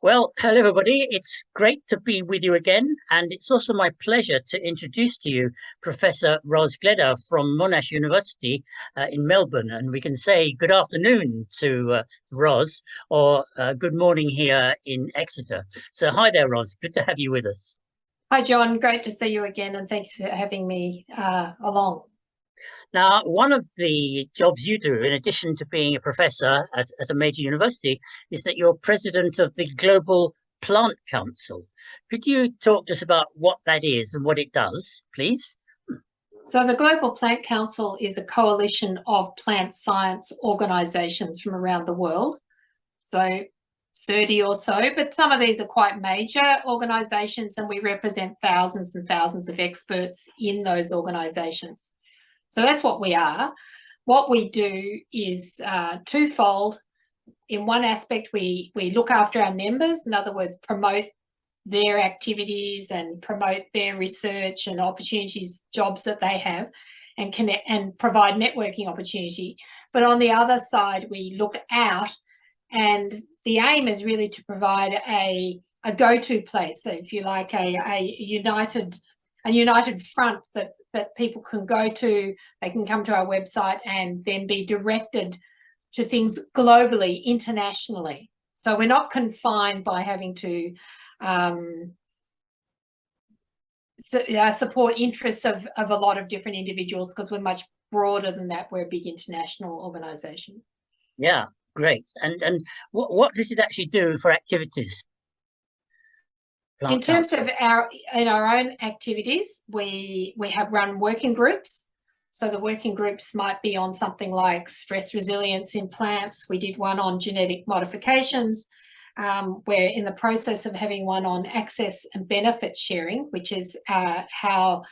Well, hello everybody. It's great to be with you again, and it's also my pleasure to introduce to you Professor Gleadow from Monash University in Melbourne. And we can say good afternoon to Ros, or good morning here in Exeter. So hi there, Ros. Good to have you with us. Hi, John. Great to see you again, and thanks for having me along. Now, one of the jobs you do, in addition to being a professor at a major university, is that you're president of the Global Plant Council. Could you talk to us about what that is and what it does, please? So the Global Plant Council is a coalition of plant science organisations from around the world. So 30 or so, but some of these are quite major organisations, and we represent thousands and thousands of experts in those organisations. So that's what we are. What we do is twofold. In one aspect, we look after our members, in other words, promote their activities and promote their research and opportunities, jobs that they have, and connect and provide networking opportunity. But on the other side, we look out, and the aim is really to provide a go-to place, so if you like, a united front that people can go to. They can come to our website and then be directed to things globally, internationally. So we're not confined by having to support interests of a lot of different individuals, because we're much broader than that. We're a big international organisation. Yeah, great. And what does it actually do for activities? In terms of our own activities, we have run working groups. So the working groups might be on something like stress resilience in plants. We did one on genetic modifications. We're in the process of having one on access and benefit sharing, which is how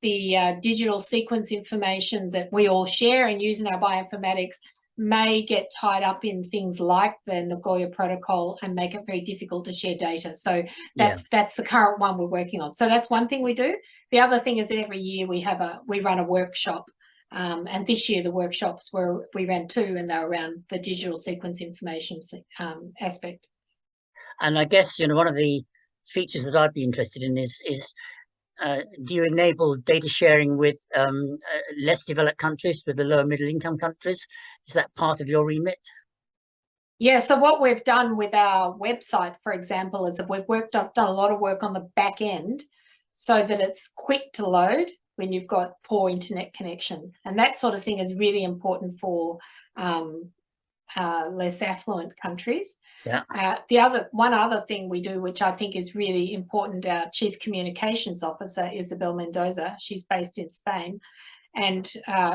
the digital sequence information that we all share and use in our bioinformatics may get tied up in things like the Nagoya Protocol and make it very difficult to share data. So that's the current one we're working on. So that's one thing we do. The other thing is that every year we run a workshop, and this year the workshops we ran two, and they're around the digital sequence information aspect. And I guess one of the features that I'd be interested in is do you enable data sharing with less developed countries, with the lower middle income countries? Is that part of your remit? Yeah, so what we've done with our website, for example, is we've done a lot of work on the back end so that it's quick to load when you've got poor internet connection. And that sort of thing is really important for less affluent countries. Yeah. One other thing we do, which I think is really important, our Chief Communications Officer, Isabel Mendoza, she's based in Spain, and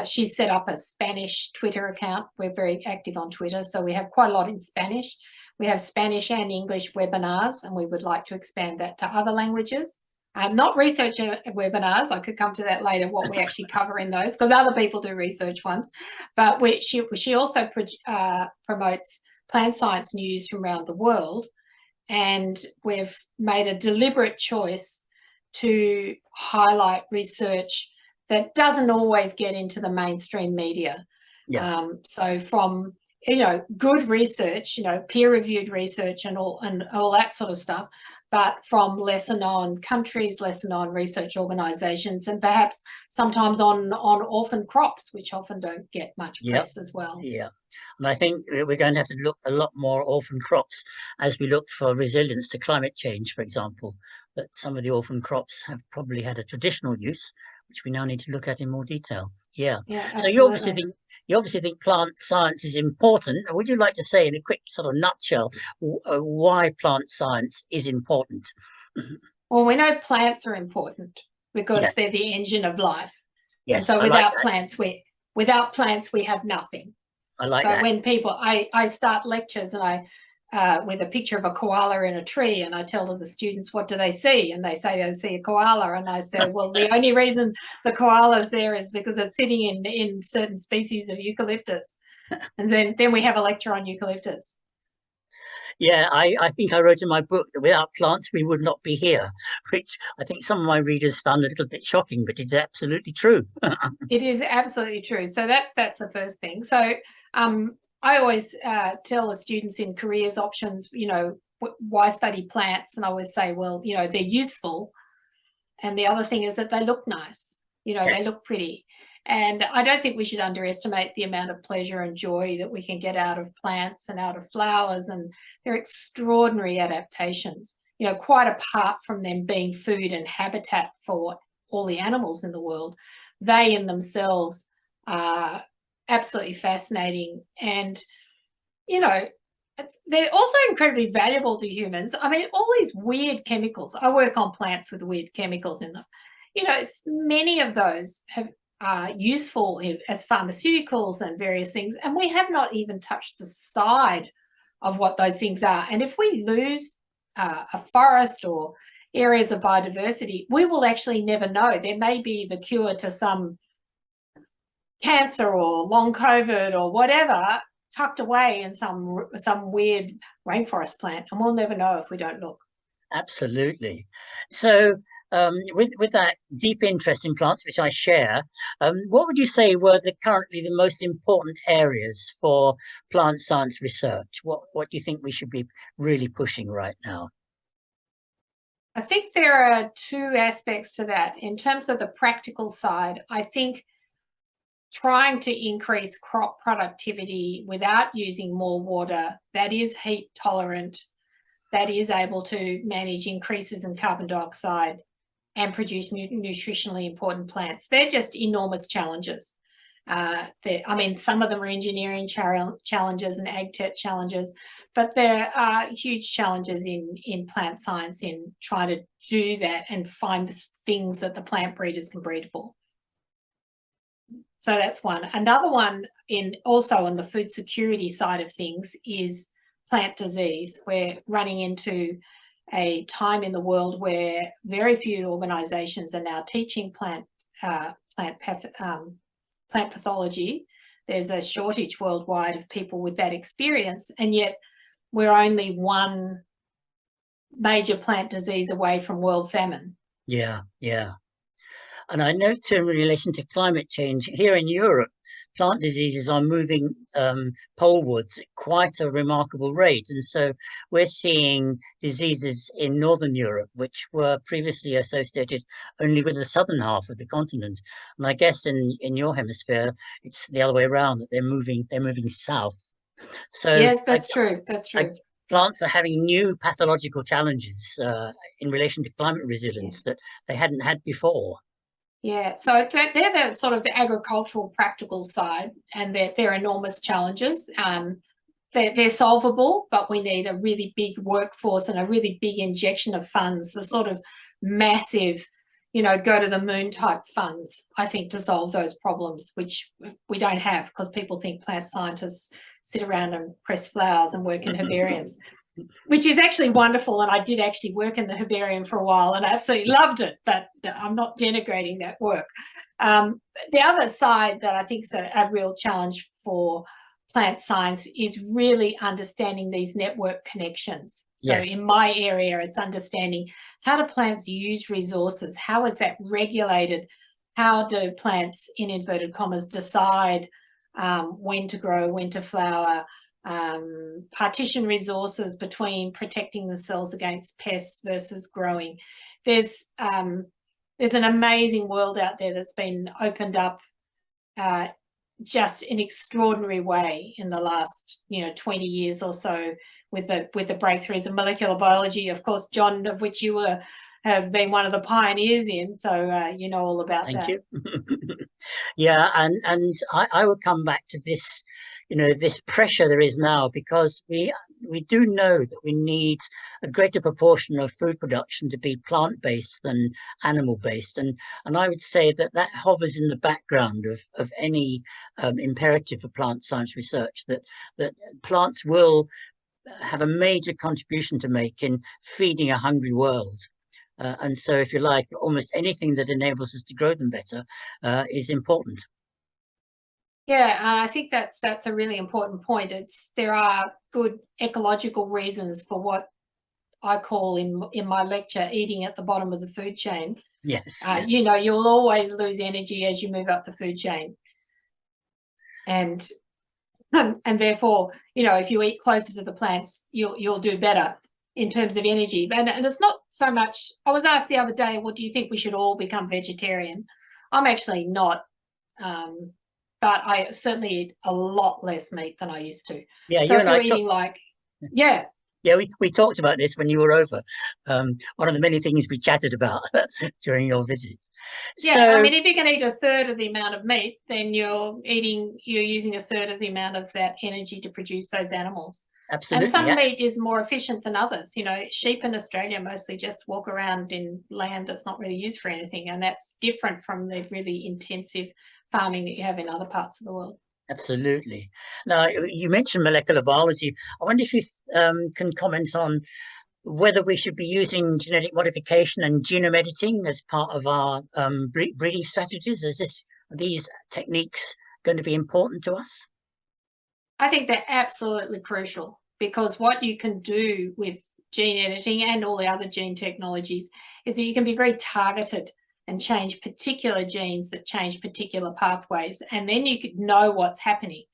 she's set up a Spanish Twitter account. We're very active on Twitter, so we have quite a lot in Spanish. We have Spanish and English webinars, and we would like to expand that to other languages. Not research webinars, I could come to that later, what we actually cover in those, because other people do research ones. But she also promotes plant science news from around the world, and we've made a deliberate choice to highlight research that doesn't always get into the mainstream media. Yeah. So from good research, peer-reviewed research and all that sort of stuff, but from lesser known countries, lesser known research organisations, and perhaps sometimes on orphan crops, which often don't get much press as well. Yeah, and I think we're going to have to look a lot more orphan crops as we look for resilience to climate change, for example. But some of the orphan crops have probably had a traditional use, which we now need to look at in more detail. Yeah. So you obviously think plant science is important. Would you like to say in a quick sort of nutshell why plant science is important? Well, we know plants are important because they're the engine of life. Yes. And so without plants we have nothing. I like that. So when people, I start lectures and I with a picture of a koala in a tree, and I tell the students, what do they see? And they say they see a koala, and I say, well, the only reason the koala's there is because it's sitting in certain species of eucalyptus. And then we have a lecture on eucalyptus. Yeah, I think I wrote in my book that without plants we would not be here, which I think some of my readers found a little bit shocking, but it's absolutely true. It is absolutely true. So that's the first thing. So I always tell the students in careers options, why study plants? And I always say, well, you know, they're useful. And the other thing is that they look nice, you know, Yes. they look pretty. And I don't think we should underestimate the amount of pleasure and joy that we can get out of plants and out of flowers, and they're extraordinary adaptations, you know, quite apart from them being food and habitat for all the animals in the world. They in themselves are absolutely fascinating. And, you know, they're also incredibly valuable to humans. I mean, all these weird chemicals. I work on plants with weird chemicals in them. You know, many of those are useful as pharmaceuticals and various things, and we have not even touched the side of what those things are. And if we lose a forest or areas of biodiversity, we will actually never know. There may be the cure to some cancer or long COVID or whatever tucked away in some weird rainforest plant, and we'll never know if we don't look. Absolutely. So with that deep interest in plants, which I share, what would you say were currently the most important areas for plant science research? What do you think we should be really pushing right now? I think there are two aspects to that. In terms of the practical side, I think trying to increase crop productivity without using more water, that is heat tolerant, that is able to manage increases in carbon dioxide and produce nutritionally important plants. They're just enormous challenges. I mean, some of them are engineering challenges and ag tech challenges, but there are huge challenges in plant science in trying to do that and find the things that the plant breeders can breed for. So that's one. Another one also on the food security side of things is plant disease. We're running into a time in the world where very few organisations are now teaching plant pathology. There's a shortage worldwide of people with that experience, and yet we're only one major plant disease away from world famine. Yeah, yeah. And I note in relation to climate change here in Europe, plant diseases are moving polewards at quite a remarkable rate. And so we're seeing diseases in Northern Europe, which were previously associated only with the southern half of the continent. And I guess in your hemisphere, it's the other way around, that they're moving south. So yes, that's true. That's true. Plants are having new pathological challenges in relation to climate resilience that they hadn't had before. Yeah, so they're the sort of the agricultural practical side, and they're enormous challenges. They're solvable, but we need a really big workforce and a really big injection of funds, the sort of massive, you know, go to the moon type funds, I think, to solve those problems, which we don't have because people think plant scientists sit around and press flowers and work in herbariums. Which is actually wonderful, and I did actually work in the herbarium for a while and I absolutely loved it, but I'm not denigrating that work. The other side that I think is a real challenge for plant science is really understanding these network connections. So Yes. in my area, it's understanding how do plants use resources? How is that regulated? How do plants, in inverted commas, decide when to grow, when to flower? Partition resources between protecting the cells against pests versus growing. There's an amazing world out there that's been opened up just in extraordinary way in the last 20 years or so with the breakthroughs in molecular biology, of course, John, of which you have been one of the pioneers in, so you know all about that. Thank you. Yeah, and I will come back to this, this pressure there is now, because we do know that we need a greater proportion of food production to be plant-based than animal-based, and I would say that hovers in the background of any imperative for plant science research, that plants will have a major contribution to make in feeding a hungry world. And so, if you like, almost anything that enables us to grow them better is important. Yeah, and I think that's a really important point. There are good ecological reasons for what I call in my lecture eating at the bottom of the food chain. Yes. You'll always lose energy as you move up the food chain, and therefore, if you eat closer to the plants, you'll do better. in terms of energy. And it's not so much, I was asked the other day, well, do you think we should all become vegetarian? I'm actually not, but I certainly eat a lot less meat than I used to. Yeah, So you if and you're I eating like, yeah, yeah, we talked about this when you were over. One of the many things we chatted about during your visit. yeah, I So mean, if you can eat a third of the amount of meat, then you're using a third of the amount of that energy to produce those animals. And absolutely, some meat is more efficient than others. You know, sheep in Australia mostly just walk around in land that's not really used for anything. And that's different from the really intensive farming that you have in other parts of the world. absolutely. Now, you mentioned molecular biology. I wonder if you can comment on whether we should be using genetic modification and genome editing as part of our breeding strategies. Are these techniques going to be important to us? I think they're absolutely crucial, because what you can do with gene editing and all the other gene technologies is that you can be very targeted and change particular genes that change particular pathways, and then you could know what's happening.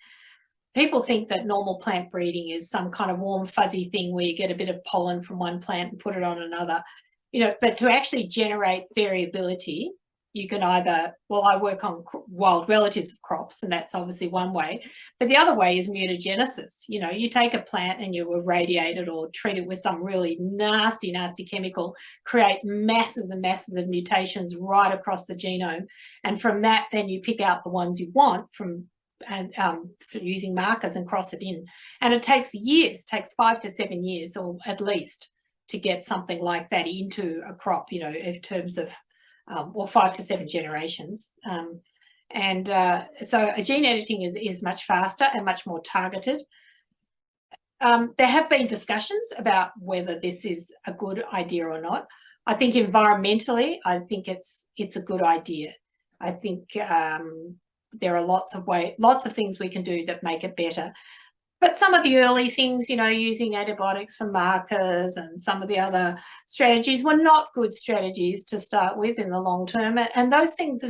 People think that normal plant breeding is some kind of warm fuzzy thing where you get a bit of pollen from one plant and put it on another, you know, but to actually generate variability, you can either, well, I work on wild relatives of crops, and that's obviously one way, but the other way is mutagenesis. You know, you take a plant and you irradiate it or treat it with some really nasty chemical, create masses and masses of mutations right across the genome, and from that then you pick out the ones you want from, and for using markers, and cross it in. And it takes years, takes 5 to 7 years or at least, to get something like that into a crop, you know, in terms of, or 5 to 7 generations. So gene editing is much faster and much more targeted. There have been discussions about whether this is a good idea or not. I think environmentally, I think it's a good idea. I think there are lots of things we can do that make it better. But some of the early things, you know, using antibiotics for markers and some of the other strategies were not good strategies to start with in the long term. And those things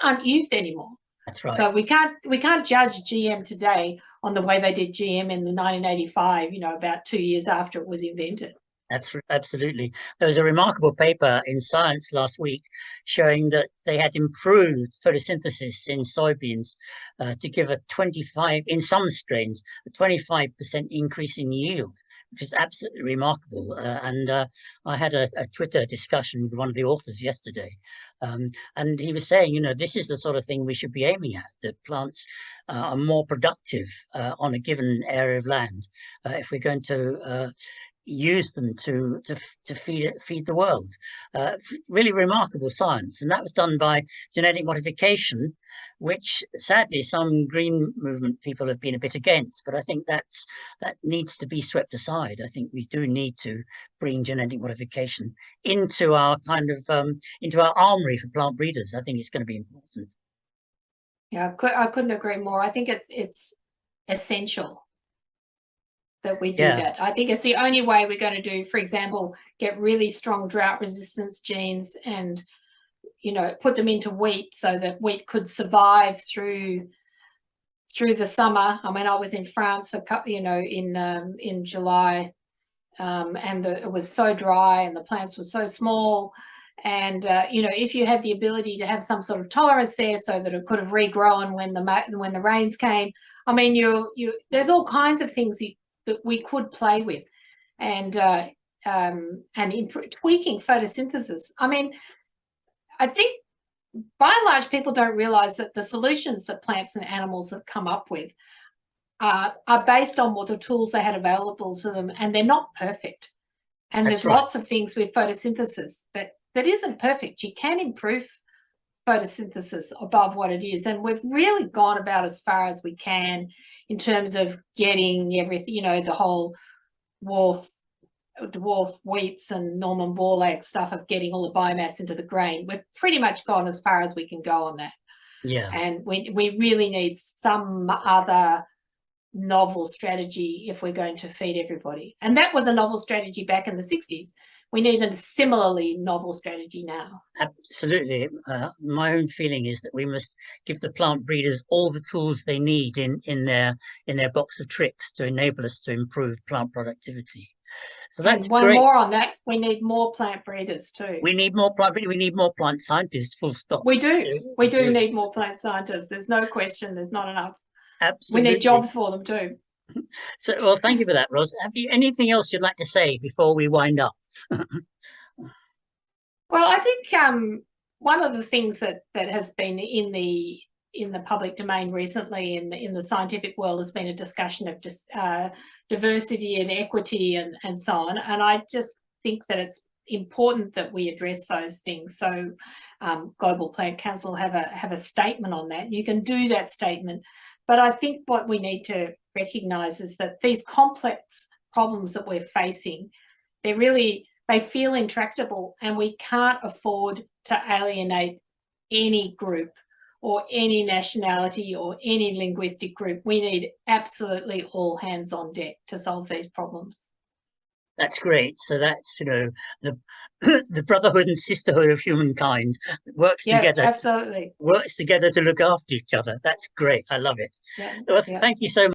aren't used anymore. That's right. So we can't judge GM today on the way they did GM in 1985, you know, about 2 years after it was invented. That's absolutely. There was a remarkable paper in Science last week showing that they had improved photosynthesis in soybeans to give in some strains, a 25% increase in yield, which is absolutely remarkable. I had a Twitter discussion with one of the authors yesterday, and he was saying, you know, this is the sort of thing we should be aiming at, that plants are more productive on a given area of land if we're going to use them to feed the world. Really remarkable science, and that was done by genetic modification, which sadly some green movement people have been a bit against. But I think that needs to be swept aside. I think we do need to bring genetic modification into our into our armory for plant breeders. I think it's going to be important. Yeah, I couldn't agree more. I think it's essential that we do that. I think it's the only way we're going to do, for example, get really strong drought resistance genes and, you know, put them into wheat so that wheat could survive through the summer. I mean, I was in France, you know, in July, and it was so dry and the plants were so small. And, you know, if you had the ability to have some sort of tolerance there so that it could have regrown when the rains came, I mean, there's all kinds of things that we could play with, and tweaking photosynthesis. I mean, I think by and large people don't realize that the solutions that plants and animals have come up with are based on what the tools they had available to them, and they're not perfect. And there's lots of things with photosynthesis that isn't perfect. You can improve photosynthesis above what it is, and we've really gone about as far as we can in terms of getting everything, you know, the whole dwarf wheats and Norman Borlaug stuff of getting all the biomass into the grain. We've pretty much gone as far as we can go on that. Yeah. And we really need some other novel strategy if we're going to feed everybody. And that was a novel strategy back in the 60s. We need a similarly novel strategy now. Absolutely. My own feeling is that we must give the plant breeders all the tools they need in their box of tricks to enable us to improve plant productivity. So that's and one great. more on that, we need more plant breeders too. We need more plant scientists, full stop. We do need more plant scientists. There's no question, there's not enough. Absolutely. We need jobs for them too. So, well, thank you for that, Ros. Have you anything else you'd like to say before we wind up? Well, I think one of the things that has been in the public domain recently in the scientific world has been a discussion of just diversity and equity and so on. And I just think that it's important that we address those things. So Global Plant Council have a statement on that. You can do that statement. But I think what we need to recognise is that these complex problems that we're facing, they feel intractable, and we can't afford to alienate any group or any nationality or any linguistic group. We need absolutely all hands on deck to solve these problems. That's great. So that's, the the brotherhood and sisterhood of humankind works together. Absolutely. Works together to look after each other. That's great. I love it. Yeah. Well, thank you so much.